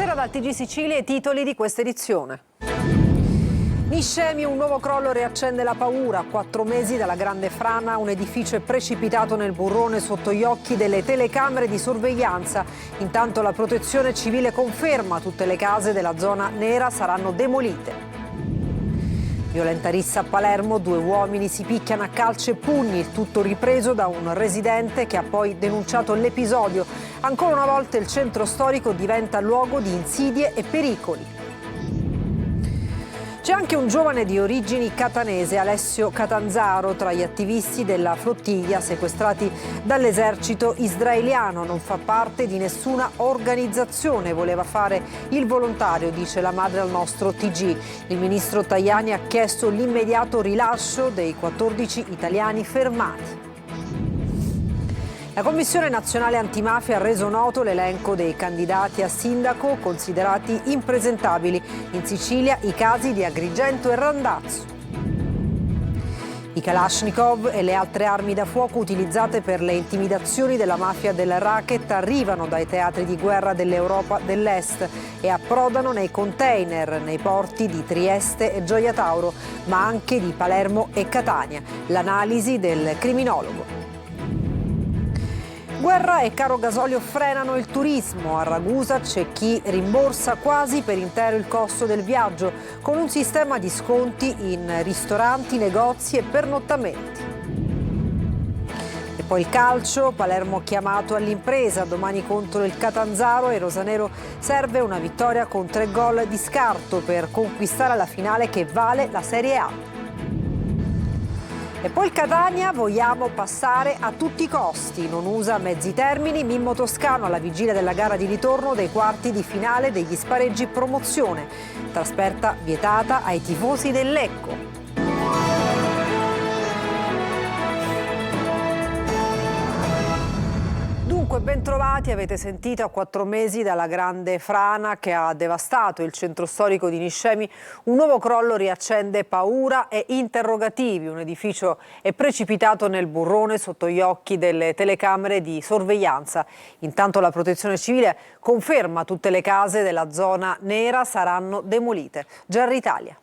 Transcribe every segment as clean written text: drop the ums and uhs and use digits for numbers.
Buonasera dal TG Sicilia, i titoli di questa edizione. Niscemi, un nuovo crollo riaccende la paura. A 4 mesi dalla grande frana, un edificio è precipitato nel burrone sotto gli occhi delle telecamere di sorveglianza. Intanto la protezione civile conferma tutte le case della zona nera saranno demolite. Violenta rissa a Palermo, 2 uomini si picchiano a calci e pugni, il tutto ripreso da un residente che ha poi denunciato l'episodio. Ancora una volta il centro storico diventa luogo di insidie e pericoli. C'è anche un giovane di origini catanese, Alessio Catanzaro, tra gli attivisti della flottiglia sequestrati dall'esercito israeliano. Non fa parte di nessuna organizzazione, voleva fare il volontario, dice la madre al nostro TG. Il ministro Tajani ha chiesto l'immediato rilascio dei 14 italiani fermati. La Commissione Nazionale Antimafia ha reso noto l'elenco dei candidati a sindaco considerati impresentabili. In Sicilia i casi di Agrigento e Randazzo. I Kalashnikov e le altre armi da fuoco utilizzate per le intimidazioni della mafia del racket arrivano dai teatri di guerra dell'Europa dell'Est e approdano nei container nei porti di Trieste e Gioia Tauro, ma anche di Palermo e Catania. L'analisi del criminologo. Guerra e caro gasolio frenano il turismo. A Ragusa c'è chi rimborsa quasi per intero il costo del viaggio, con un sistema di sconti in ristoranti, negozi e pernottamenti. E poi il calcio, Palermo chiamato all'impresa, domani contro il Catanzaro e Rosanero serve una vittoria con 3 gol di scarto per conquistare la finale che vale la Serie A. E poi il Catania, vogliamo passare a tutti i costi. Non usa mezzi termini, Mimmo Toscano alla vigilia della gara di ritorno dei quarti di finale degli spareggi promozione. Trasferta vietata ai tifosi del Lecco. Dunque, bentrovati, avete sentito, a 4 mesi dalla grande frana che ha devastato il centro storico di Niscemi, un nuovo crollo riaccende paura e interrogativi. Un edificio è precipitato nel burrone sotto gli occhi delle telecamere di sorveglianza. Intanto la protezione civile conferma tutte le case della zona nera saranno demolite. Gerry Italia.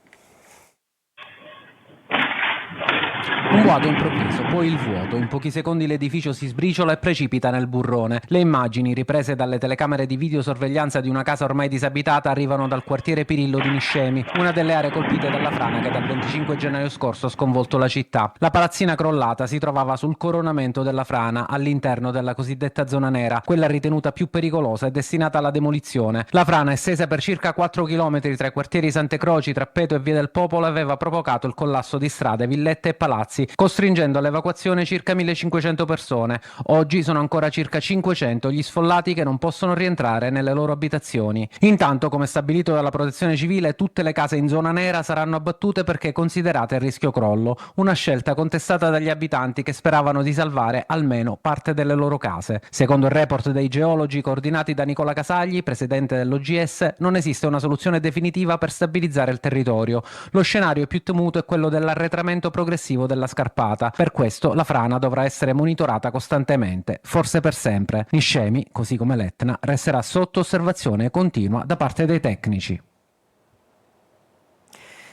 Un vuoto improvviso, poi il vuoto. In pochi secondi l'edificio si sbriciola e precipita nel burrone. Le immagini, riprese dalle telecamere di videosorveglianza di una casa ormai disabitata, arrivano dal quartiere Pirillo di Niscemi, una delle aree colpite dalla frana che dal 25 gennaio scorso ha sconvolto la città. La palazzina crollata si trovava sul coronamento della frana, all'interno della cosiddetta zona nera, quella ritenuta più pericolosa e destinata alla demolizione. La frana, estesa per circa 4 km tra i quartieri Sante Croci, Trappeto e Via del Popolo, aveva provocato il collasso di strade, villette e palazzi, costringendo all'evacuazione circa 1500 persone. Oggi sono ancora circa 500 gli sfollati che non possono rientrare nelle loro abitazioni. Intanto, come stabilito dalla Protezione Civile, tutte le case in zona nera saranno abbattute perché considerate a rischio crollo, una scelta contestata dagli abitanti che speravano di salvare almeno parte delle loro case. Secondo il report dei geologi coordinati da Nicola Casagli, presidente dell'OGS, non esiste una soluzione definitiva per stabilizzare il territorio. Lo scenario più temuto è quello dell'arretramento progressivo della scarpata. Per questo la frana dovrà essere monitorata costantemente, forse per sempre. Niscemi, così come l'Etna, resterà sotto osservazione continua da parte dei tecnici.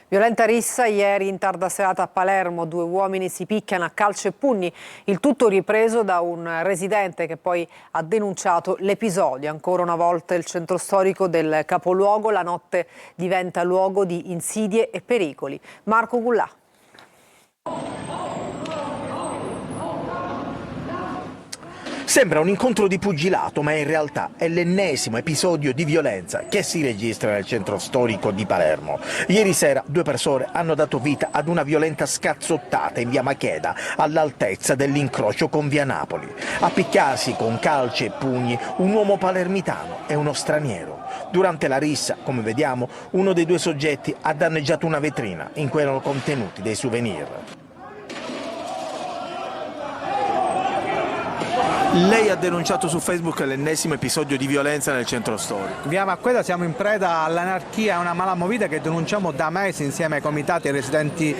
Violenta rissa ieri in tarda serata a Palermo, 2 uomini si picchiano a calci e pugni, il tutto ripreso da un residente che poi ha denunciato l'episodio. Ancora una volta il centro storico del capoluogo, la notte diventa luogo di insidie e pericoli. Marco Gullà. Sembra un incontro di pugilato, ma in realtà è l'ennesimo episodio di violenza che si registra nel centro storico di Palermo. Ieri sera 2 persone hanno dato vita ad una violenta scazzottata in via Macheda, all'altezza dell'incrocio con via Napoli. A picchiarsi con calci e pugni un uomo palermitano e uno straniero. Durante la rissa, come vediamo, uno dei 2 soggetti ha danneggiato una vetrina in cui erano contenuti dei souvenir. Lei ha denunciato su Facebook l'ennesimo episodio di violenza nel centro storico. Via Macheda siamo in preda all'anarchia e a una malamovida che denunciamo da mesi insieme ai comitati e ai residenti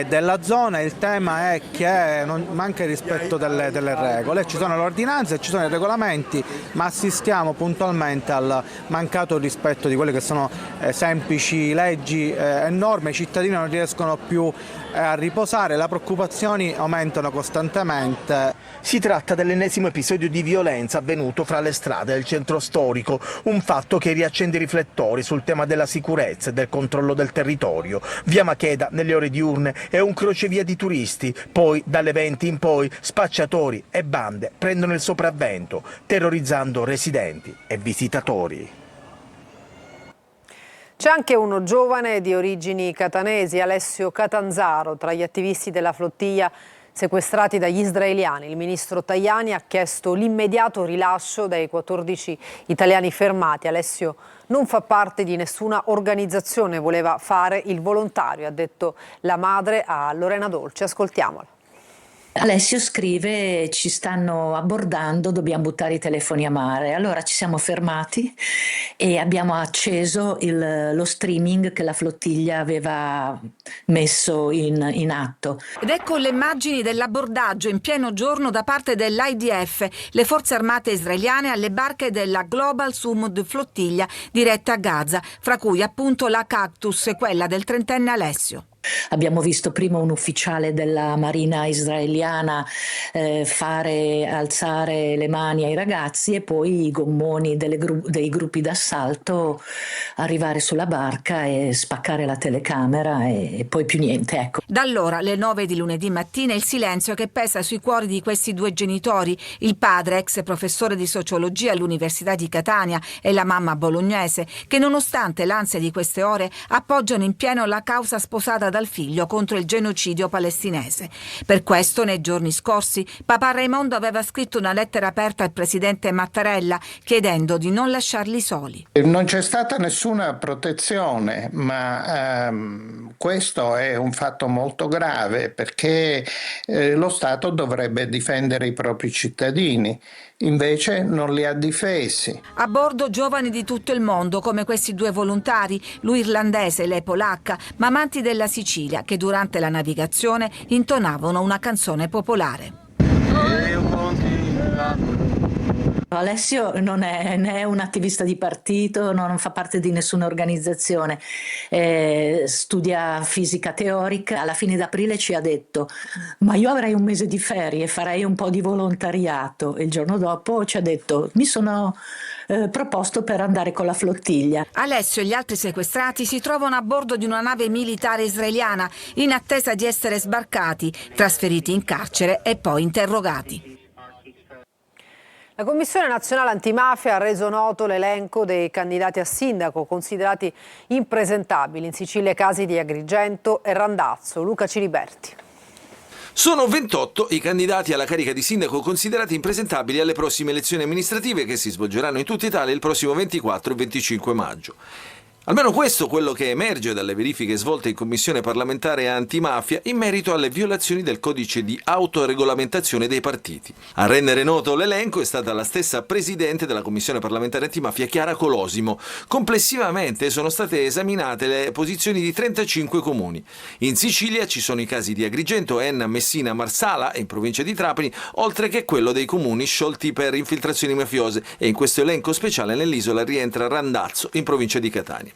della zona. Il tema è che non manca il rispetto delle regole, ci sono le ordinanze, ci sono i regolamenti, ma assistiamo puntualmente al mancato rispetto di quelle che sono semplici leggi e norme. I cittadini non riescono più a riposare, le preoccupazioni aumentano costantemente. Si tratta dell'ennesimo episodio di violenza avvenuto fra le strade del centro storico, un fatto che riaccende i riflettori sul tema della sicurezza e del controllo del territorio. Via Macheda nelle ore diurne è un crocevia di turisti, poi dalle 20 in poi spacciatori e bande prendono il sopravvento, terrorizzando residenti e visitatori. C'è anche uno giovane di origini catanesi, Alessio Catanzaro, tra gli attivisti della flottiglia sequestrati dagli israeliani. Il ministro Tajani ha chiesto l'immediato rilascio dei 14 italiani fermati. Alessio non fa parte di nessuna organizzazione, voleva fare il volontario, ha detto la madre a Lorena Dolci. Ascoltiamola. Alessio scrive: ci stanno abbordando, dobbiamo buttare i telefoni a mare. Allora ci siamo fermati e abbiamo acceso lo streaming che la flottiglia aveva messo in atto. Ed ecco le immagini dell'abbordaggio in pieno giorno da parte dell'IDF, le forze armate israeliane, alle barche della Global Sumud Flottiglia diretta a Gaza, fra cui appunto la Cactus, quella del 30enne Alessio. Abbiamo visto prima un ufficiale della Marina israeliana alzare le mani ai ragazzi e poi i gommoni dei gruppi d'assalto arrivare sulla barca e spaccare la telecamera e poi più niente. Ecco. Da allora, alle 9 di lunedì mattina, il silenzio che pesa sui cuori di questi due genitori, il padre, ex professore di sociologia all'Università di Catania, e la mamma bolognese, che nonostante l'ansia di queste ore appoggiano in pieno la causa sposata dal figlio contro il genocidio palestinese. Per questo, nei giorni scorsi, Papà Raimondo aveva scritto una lettera aperta al presidente Mattarella chiedendo di non lasciarli soli. Non c'è stata nessuna protezione, ma questo è un fatto molto grave perché lo Stato dovrebbe difendere i propri cittadini. Invece non li ha difesi. A bordo giovani di tutto il mondo, come questi due volontari, lui irlandese e lei polacca, ma amanti della Sicilia, che durante la navigazione intonavano una canzone popolare. Alessio non è né un attivista di partito, non fa parte di nessuna organizzazione, studia fisica teorica. Alla fine d'aprile ci ha detto: ma io avrei un mese di ferie, farei un po' di volontariato, e il giorno dopo ci ha detto: mi sono proposto per andare con la flottiglia. Alessio e gli altri sequestrati si trovano a bordo di una nave militare israeliana in attesa di essere sbarcati, trasferiti in carcere e poi interrogati. La Commissione Nazionale Antimafia ha reso noto l'elenco dei candidati a sindaco considerati impresentabili. In Sicilia casi di Agrigento e Randazzo. Luca Ciliberti. Sono 28 i candidati alla carica di sindaco considerati impresentabili alle prossime elezioni amministrative che si svolgeranno in tutta Italia il prossimo 24 e 25 maggio. Almeno questo quello che emerge dalle verifiche svolte in Commissione parlamentare antimafia in merito alle violazioni del codice di autoregolamentazione dei partiti. A rendere noto l'elenco è stata la stessa presidente della Commissione parlamentare antimafia, Chiara Colosimo. Complessivamente sono state esaminate le posizioni di 35 comuni. In Sicilia ci sono i casi di Agrigento, Enna, Messina, Marsala e in provincia di Trapani, oltre che quello dei comuni sciolti per infiltrazioni mafiose, e in questo elenco speciale nell'isola rientra Randazzo in provincia di Catania.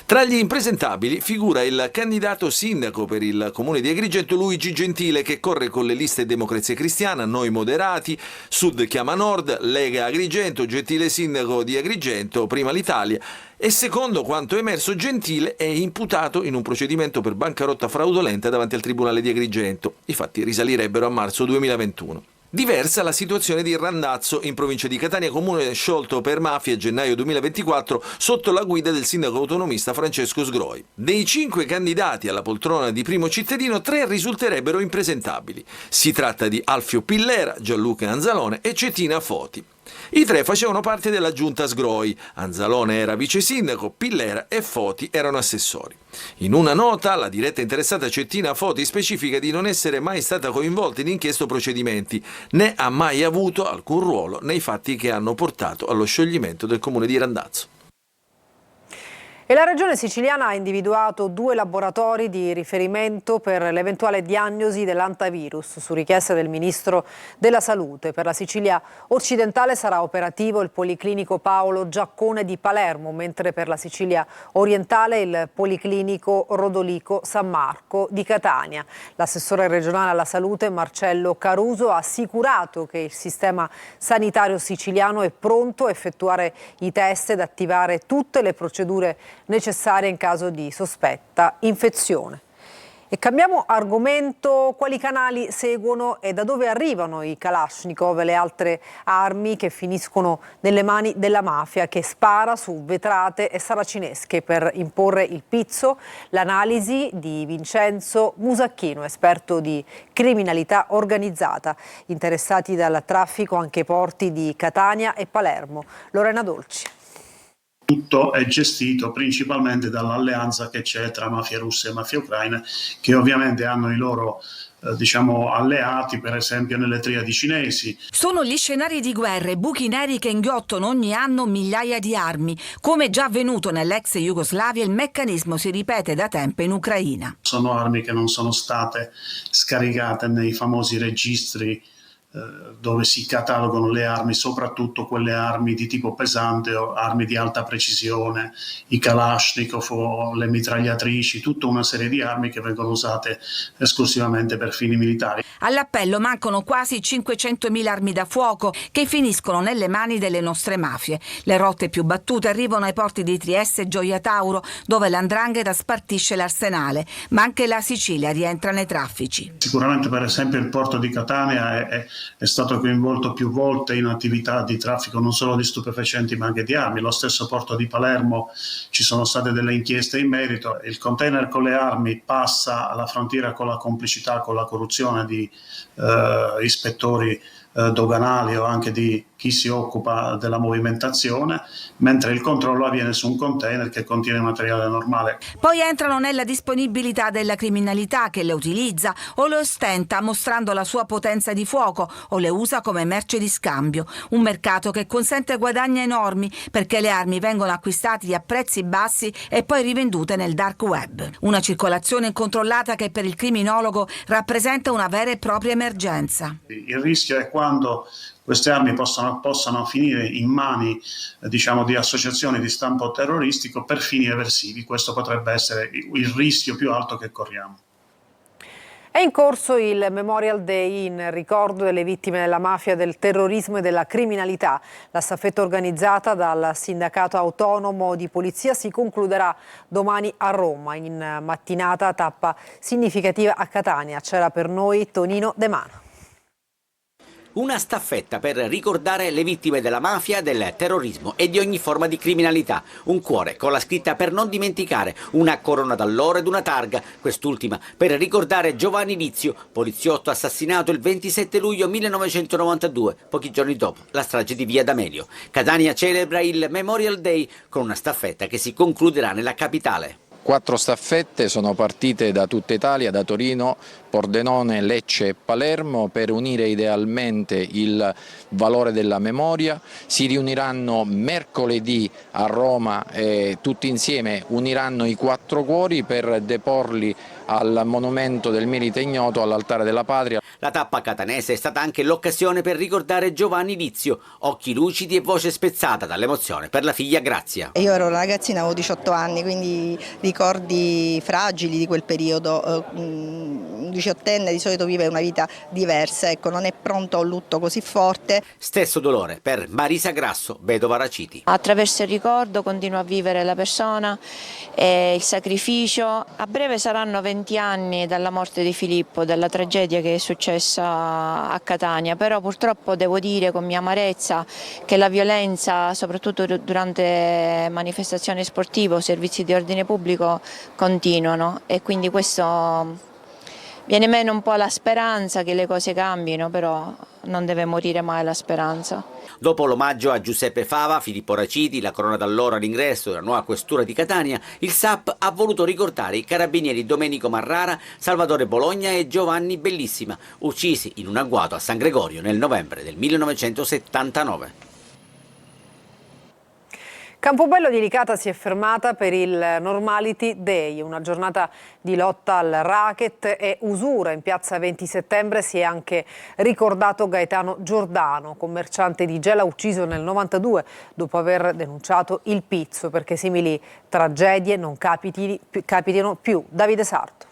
Tra gli impresentabili figura il candidato sindaco per il comune di Agrigento Luigi Gentile, che corre con le liste Democrazia Cristiana, Noi Moderati, Sud Chiama Nord, Lega Agrigento, Gentile sindaco di Agrigento, Prima l'Italia. E secondo quanto emerso, Gentile è imputato in un procedimento per bancarotta fraudolenta davanti al Tribunale di Agrigento. I fatti risalirebbero a marzo 2021. Diversa la situazione di Randazzo in provincia di Catania, comune sciolto per mafia a gennaio 2024 sotto la guida del sindaco autonomista Francesco Sgroi. Dei 5 candidati alla poltrona di primo cittadino, 3 risulterebbero impresentabili. Si tratta di Alfio Pillera, Gianluca Anzalone e Cettina Foti. I 3 facevano parte della giunta Sgroi. Anzalone era vice sindaco, Pillera e Foti erano assessori. In una nota, la diretta interessata Cettina Foti specifica di non essere mai stata coinvolta in inchieste o procedimenti, né ha mai avuto alcun ruolo nei fatti che hanno portato allo scioglimento del comune di Randazzo. E la Regione siciliana ha individuato 2 laboratori di riferimento per l'eventuale diagnosi dell'antivirus su richiesta del Ministro della Salute. Per la Sicilia occidentale sarà operativo il Policlinico Paolo Giaccone di Palermo, mentre per la Sicilia orientale il Policlinico Rodolico San Marco di Catania. L'assessore regionale alla salute Marcello Caruso ha assicurato che il sistema sanitario siciliano è pronto a effettuare i test ed attivare tutte le procedure necessarie in caso di sospetta infezione. E cambiamo argomento: quali canali seguono e da dove arrivano i Kalashnikov e le altre armi che finiscono nelle mani della mafia che spara su vetrate e saracinesche per imporre il pizzo? L'analisi di Vincenzo Musacchino, esperto di criminalità organizzata, interessati dal traffico anche ai porti di Catania e Palermo. Lorena Dolci. Tutto è gestito principalmente dall'alleanza che c'è tra mafia russa e mafia ucraina, che ovviamente hanno i loro alleati, per esempio nelle triadi cinesi. Sono gli scenari di guerra e buchi neri che inghiottono ogni anno migliaia di armi. Come già avvenuto nell'ex Jugoslavia, il meccanismo si ripete da tempo in Ucraina. Sono armi che non sono state scaricate nei famosi registri dove si catalogano le armi, soprattutto quelle armi di tipo pesante o armi di alta precisione, i Kalashnikov o le mitragliatrici, tutta una serie di armi che vengono usate esclusivamente per fini militari. All'appello mancano quasi 500.000 armi da fuoco che finiscono nelle mani delle nostre mafie. Le rotte più battute arrivano ai porti di Trieste e Gioia Tauro, dove l''ndrangheta spartisce l'arsenale, ma anche la Sicilia rientra nei traffici. Sicuramente, per esempio, il porto di Catania è stato coinvolto più volte in attività di traffico non solo di stupefacenti ma anche di armi. Lo stesso porto di Palermo, ci sono state delle inchieste in merito. Il container con le armi passa alla frontiera con la complicità, con la corruzione di ispettori doganali o anche di chi si occupa della movimentazione, mentre il controllo avviene su un container che contiene materiale normale. Poi entrano nella disponibilità della criminalità che le utilizza o le ostenta mostrando la sua potenza di fuoco o le usa come merce di scambio. Un mercato che consente guadagni enormi perché le armi vengono acquistate a prezzi bassi e poi rivendute nel dark web. Una circolazione incontrollata che per il criminologo rappresenta una vera e propria emergenza. Il rischio è quando queste armi possano finire in mani di associazioni di stampo terroristico per fini eversivi. Questo potrebbe essere il rischio più alto che corriamo. È in corso il Memorial Day in ricordo delle vittime della mafia, del terrorismo e della criminalità. La staffetta organizzata dal Sindacato Autonomo di Polizia si concluderà domani a Roma. In mattinata tappa significativa a Catania. C'era per noi Tonino De Mano. Una staffetta per ricordare le vittime della mafia, del terrorismo e di ogni forma di criminalità. Un cuore con la scritta "per non dimenticare", una corona d'alloro ed una targa, quest'ultima per ricordare Giovanni Lizio, poliziotto assassinato il 27 luglio 1992, pochi giorni dopo la strage di Via D'Amelio. Catania celebra il Memorial Day con una staffetta che si concluderà nella capitale. 4 staffette sono partite da tutta Italia, da Torino, Pordenone, Lecce e Palermo, per unire idealmente il valore della memoria. Si riuniranno mercoledì a Roma e tutti insieme uniranno i 4 cuori per deporli al monumento del milite ignoto, all'altare della patria. La tappa catanese è stata anche l'occasione per ricordare Giovanni Lizio, occhi lucidi e voce spezzata dall'emozione per la figlia Grazia. Io ero una ragazzina, avevo 18 anni, quindi ricordi fragili di quel periodo. Un 18enne di solito vive una vita diversa, ecco, non è pronto a un lutto così forte. Stesso dolore per Marisa Grasso, vedova Raciti. Attraverso il ricordo continua a vivere la persona e il sacrificio. A breve saranno 20 anni dalla morte di Filippo, dalla tragedia che è successa a Catania, però purtroppo devo dire con mia amarezza che la violenza, soprattutto durante manifestazioni sportive o servizi di ordine pubblico, continuano, e quindi questo viene meno un po' la speranza che le cose cambino, però non deve morire mai la speranza. Dopo l'omaggio a Giuseppe Fava, Filippo Raciti, la corona d'alloro all'ingresso della nuova questura di Catania, il SAP ha voluto ricordare i carabinieri Domenico Marrara, Salvatore Bologna e Giovanni Bellissima, uccisi in un agguato a San Gregorio nel novembre del 1979. Campobello di Licata si è fermata per il Normality Day, una giornata di lotta al racket e usura. In piazza 20 settembre si è anche ricordato Gaetano Giordano, commerciante di Gela ucciso nel 92 dopo aver denunciato il pizzo, perché simili tragedie non capitino più. Davide Sarto.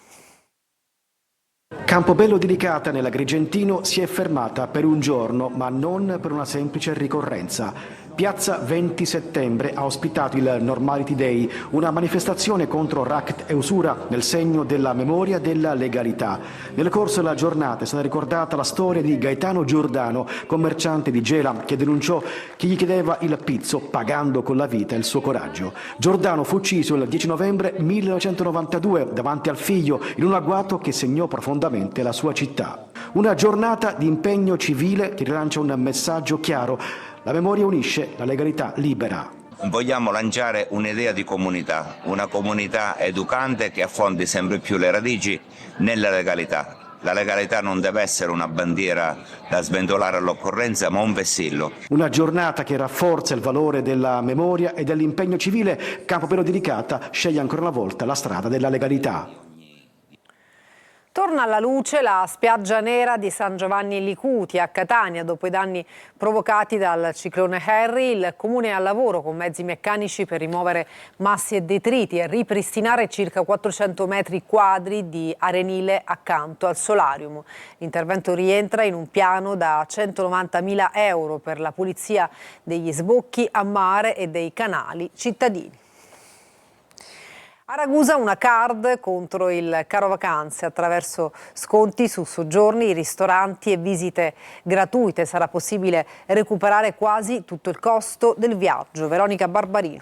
Campobello di Licata nell'Agrigentino si è fermata per un giorno, ma non per una semplice ricorrenza. Piazza 20 settembre ha ospitato il Normality Day, una manifestazione contro racket e usura nel segno della memoria e della legalità. Nel corso della giornata è stata ricordata la storia di Gaetano Giordano, commerciante di Gela, che denunciò chi gli chiedeva il pizzo pagando con la vita il suo coraggio. Giordano fu ucciso il 10 novembre 1992 davanti al figlio in un agguato che segnò profondamente la sua città. Una giornata di impegno civile che rilancia un messaggio chiaro. La memoria unisce, la legalità libera. Vogliamo lanciare un'idea di comunità, una comunità educante che affondi sempre più le radici nella legalità. La legalità non deve essere una bandiera da sventolare all'occorrenza, ma un vessillo. Una giornata che rafforza il valore della memoria e dell'impegno civile. Campobello di Licata sceglie ancora una volta la strada della legalità. Torna alla luce la spiaggia nera di San Giovanni Licuti a Catania. Dopo i danni provocati dal ciclone Harry, il comune è al lavoro con mezzi meccanici per rimuovere massi e detriti e ripristinare circa 400 metri quadri di arenile accanto al solarium. L'intervento rientra in un piano da 190.000 euro per la pulizia degli sbocchi a mare e dei canali cittadini. A Ragusa una card contro il caro vacanze attraverso sconti su soggiorni, ristoranti e visite gratuite. Sarà possibile recuperare quasi tutto il costo del viaggio. Veronica Barbarino.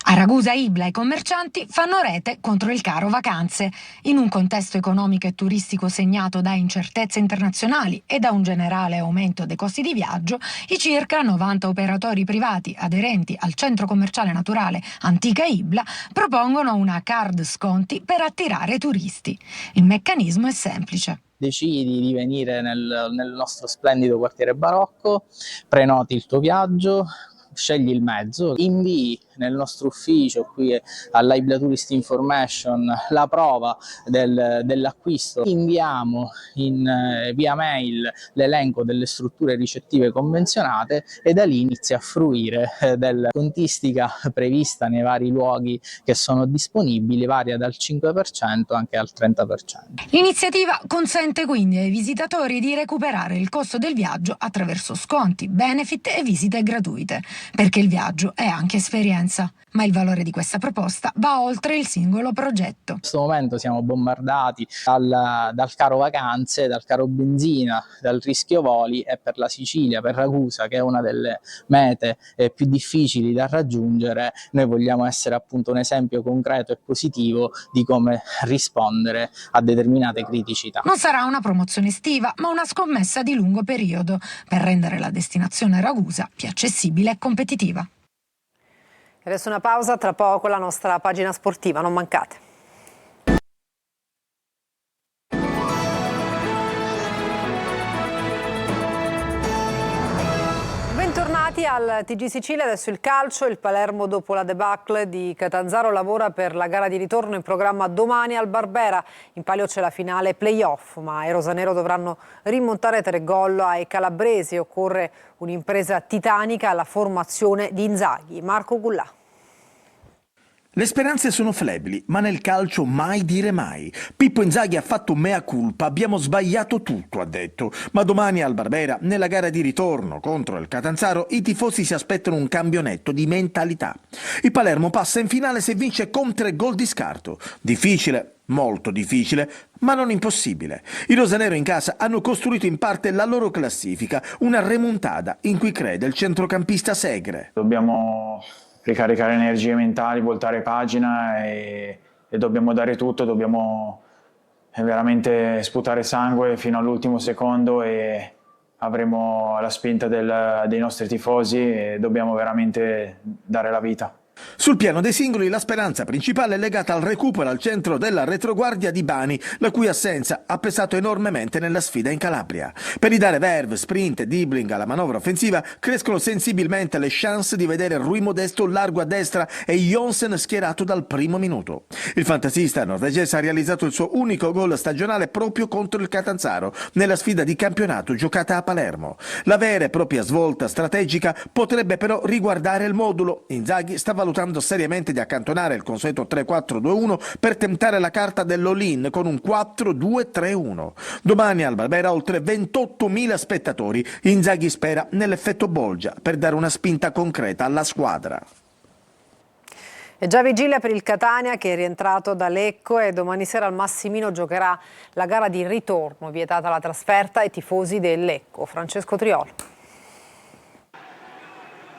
A Ragusa Ibla i commercianti fanno rete contro il caro vacanze. In un contesto economico e turistico segnato da incertezze internazionali e da un generale aumento dei costi di viaggio, i circa 90 operatori privati aderenti al centro commerciale naturale Antica Ibla propongono una card sconti per attirare turisti. Il meccanismo è semplice. Decidi di venire nel nostro splendido quartiere barocco, prenoti il tuo viaggio, scegli il mezzo, invii nel nostro ufficio qui all'Ibla Tourist Information la prova dell'acquisto, inviamo via mail l'elenco delle strutture ricettive convenzionate e da lì inizia a fruire della scontistica prevista nei vari luoghi che sono disponibili, varia dal 5% anche al 30%. L'iniziativa consente quindi ai visitatori di recuperare il costo del viaggio attraverso sconti, benefit e visite gratuite, perché il viaggio è anche esperienza. Ma il valore di questa proposta va oltre il singolo progetto. In questo momento siamo bombardati dal caro vacanze, dal caro benzina, dal rischio voli, e per la Sicilia, per Ragusa, che è una delle mete più difficili da raggiungere, noi vogliamo essere appunto un esempio concreto e positivo di come rispondere a determinate criticità. Non sarà una promozione estiva, ma una scommessa di lungo periodo per rendere la destinazione Ragusa più accessibile e competitiva. Adesso una pausa, tra poco la nostra pagina sportiva, non mancate. Bentornati al TG Sicilia, adesso il calcio. Il Palermo, dopo la debacle di Catanzaro, lavora per la gara di ritorno in programma domani al Barbera. In palio c'è la finale play-off, ma i rosanero dovranno rimontare 3 gol ai calabresi. Occorre un'impresa titanica alla formazione di Inzaghi. Marco Gullà. Le speranze sono flebili, ma nel calcio mai dire mai. Pippo Inzaghi ha fatto mea culpa, abbiamo sbagliato tutto, ha detto. Ma domani al Barbera, nella gara di ritorno contro il Catanzaro, i tifosi si aspettano un cambio netto di mentalità. Il Palermo passa in finale se vince con 3 gol di scarto. Difficile, molto difficile, ma non impossibile. I rosanero in casa hanno costruito in parte la loro classifica, una remontada in cui crede il centrocampista Segre. Dobbiamo ricaricare energie mentali, voltare pagina e dobbiamo dare tutto, dobbiamo veramente sputare sangue fino all'ultimo secondo e avremo la spinta dei nostri tifosi e dobbiamo veramente dare la vita. Sul piano dei singoli la speranza principale è legata al recupero al centro della retroguardia di Bani, la cui assenza ha pesato enormemente nella sfida in Calabria. Per ridare verve, sprint e dribbling alla manovra offensiva crescono sensibilmente le chance di vedere Rui Modesto largo a destra e Jonsen schierato dal primo minuto. Il fantasista norvegese ha realizzato il suo unico gol stagionale proprio contro il Catanzaro nella sfida di campionato giocata a Palermo. La vera e propria svolta strategica potrebbe però riguardare il modulo. Inzaghi sta valutando seriamente di accantonare il consueto 3-4-2-1 per tentare la carta dell'all-in con un 4-2-3-1. Domani al Barbera oltre 28.000 spettatori. Inzaghi spera nell'effetto Bolgia per dare una spinta concreta alla squadra. È già vigilia per il Catania che è rientrato da Lecco e domani sera al Massimino giocherà la gara di ritorno, vietata la trasferta ai tifosi del Lecco. Francesco Triolo.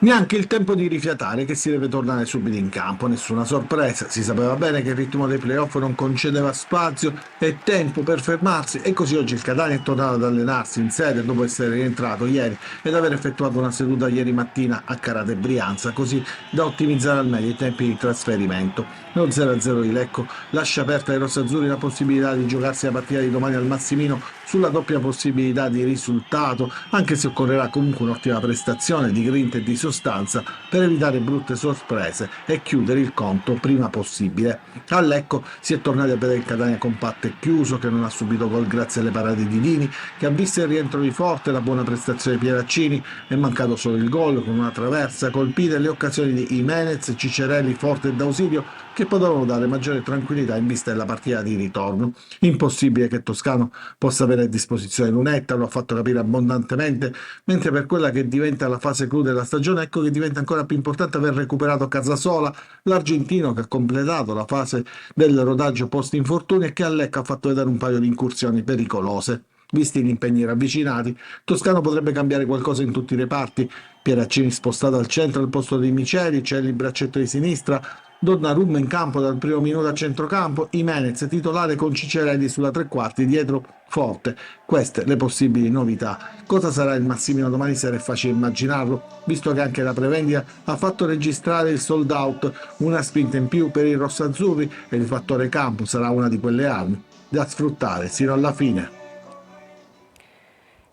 Neanche il tempo di rifiatare che si deve tornare subito in campo, nessuna sorpresa, si sapeva bene che il ritmo dei playoff non concedeva spazio e tempo per fermarsi e così oggi il Catania è tornato ad allenarsi in sede dopo essere rientrato ieri ed aver effettuato una seduta ieri mattina a Carate Brianza, così da ottimizzare al meglio i tempi di trasferimento. Lo 0-0 di Lecco lascia aperta ai rossazzurri la possibilità di giocarsi la partita di domani al Massimino sulla doppia possibilità di risultato, anche se occorrerà comunque un'ottima prestazione di grinta e di sostanza per evitare brutte sorprese e chiudere il conto prima possibile. A Lecco si è tornati a vedere il Catania compatto e chiuso, che non ha subito gol grazie alle parate di Dini, che ha visto il rientro di Forte, la buona prestazione di Pieraccini, è mancato solo il gol con una traversa colpita e le occasioni di Jimenez, Cicerelli, Forte e D'Ausilio che potevano dare maggiore tranquillità in vista della partita di ritorno. Impossibile che Toscano possa avere a disposizione Lunetta, lo ha fatto capire abbondantemente, mentre per quella che diventa la fase clou della stagione ecco che diventa ancora più importante aver recuperato Casasola, l'argentino che ha completato la fase del rodaggio post infortuni e che a Lecco ha fatto vedere un paio di incursioni pericolose. Visti gli impegni ravvicinati, Toscano potrebbe cambiare qualcosa in tutti i reparti. Pieraccini spostato al centro al posto di Miceli, c'è il braccetto di sinistra, Donnarumma in campo dal primo minuto a centrocampo, Jimenez titolare con Cicerelli sulla tre quarti dietro Forte. Queste le possibili novità. Cosa sarà il Massimino domani sera è facile immaginarlo, visto che anche la prevendita ha fatto registrare il sold out, una spinta in più per i rossazzurri e il fattore campo sarà una di quelle armi da sfruttare sino alla fine.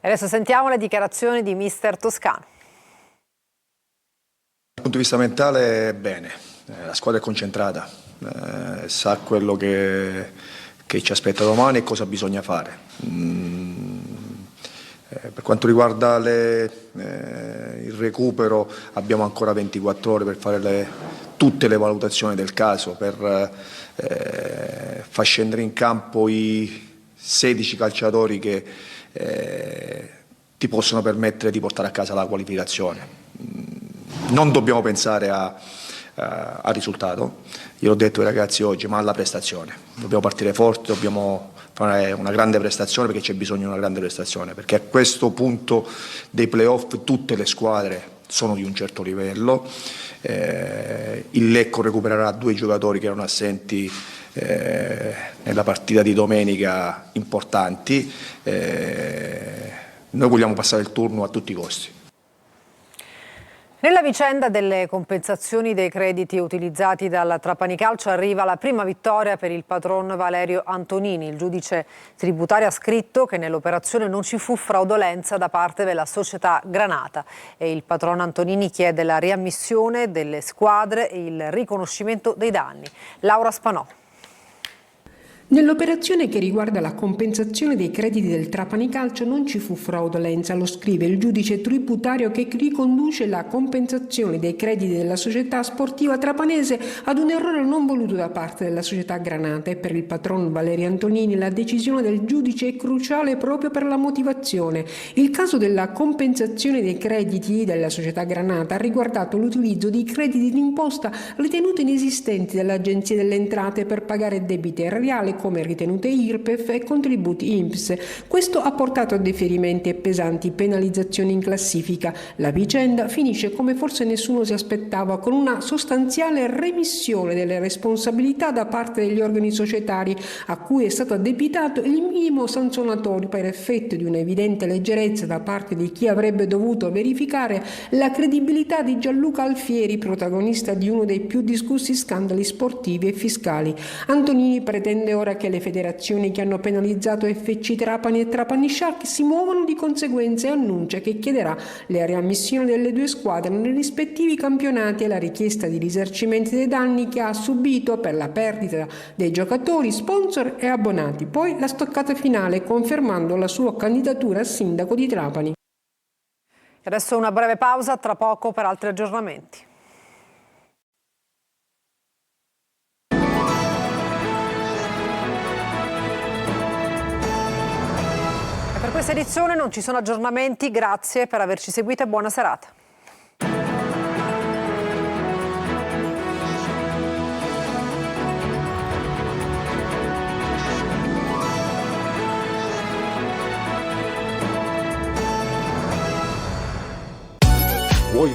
E adesso sentiamo le dichiarazioni di mister Toscano. Dal punto di vista mentale bene, la squadra è concentrata, sa quello che ci aspetta domani e cosa bisogna fare. Per quanto riguarda il recupero abbiamo ancora 24 ore per fare tutte le valutazioni del caso, per far scendere in campo i 16 calciatori che ti possono permettere di portare a casa la qualificazione. Non dobbiamo pensare al risultato, io l'ho detto ai ragazzi oggi, ma alla prestazione. Dobbiamo partire forti, dobbiamo fare una grande prestazione perché c'è bisogno di una grande prestazione, perché a questo punto dei playoff tutte le squadre sono di un certo livello. Il Lecco recupererà 2 giocatori che erano assenti nella partita di domenica importanti. Noi vogliamo passare il turno a tutti i costi. Nella vicenda delle compensazioni dei crediti utilizzati dal Trapani Calcio arriva la prima vittoria per il patron Valerio Antonini. Il giudice tributario ha scritto che nell'operazione non ci fu fraudolenza da parte della società Granata e il patron Antonini chiede la riammissione delle squadre e il riconoscimento dei danni. Laura Spanò. Nell'operazione che riguarda la compensazione dei crediti del Trapani Calcio non ci fu fraudolenza, lo scrive il giudice tributario che riconduce la compensazione dei crediti della società sportiva trapanese ad un errore non voluto da parte della società Granata e per il patron Valerio Antonini la decisione del giudice è cruciale proprio per la motivazione. Il caso della compensazione dei crediti della società Granata ha riguardato l'utilizzo di crediti d'imposta ritenuti inesistenti dall'Agenzia delle Entrate per pagare debiti erariali come ritenute IRPEF e contributi INPS. Questo ha portato a deferimenti e pesanti penalizzazioni in classifica. La vicenda finisce come forse nessuno si aspettava, con una sostanziale remissione delle responsabilità da parte degli organi societari, a cui è stato addebitato il minimo sanzionatorio per effetto di un'evidente leggerezza da parte di chi avrebbe dovuto verificare la credibilità di Gianluca Alfieri, protagonista di uno dei più discussi scandali sportivi e fiscali. Antonini pretende ora che le federazioni che hanno penalizzato FC Trapani e Trapani Shark si muovano di conseguenza e annuncia che chiederà la riammissione delle due squadre nei rispettivi campionati e la richiesta di risarcimenti dei danni che ha subito per la perdita dei giocatori, sponsor e abbonati. Poi la stoccata finale, confermando la sua candidatura a sindaco di Trapani. Adesso una breve pausa, tra poco per altri aggiornamenti. Per questa edizione non ci sono aggiornamenti, grazie per averci seguito e buona serata.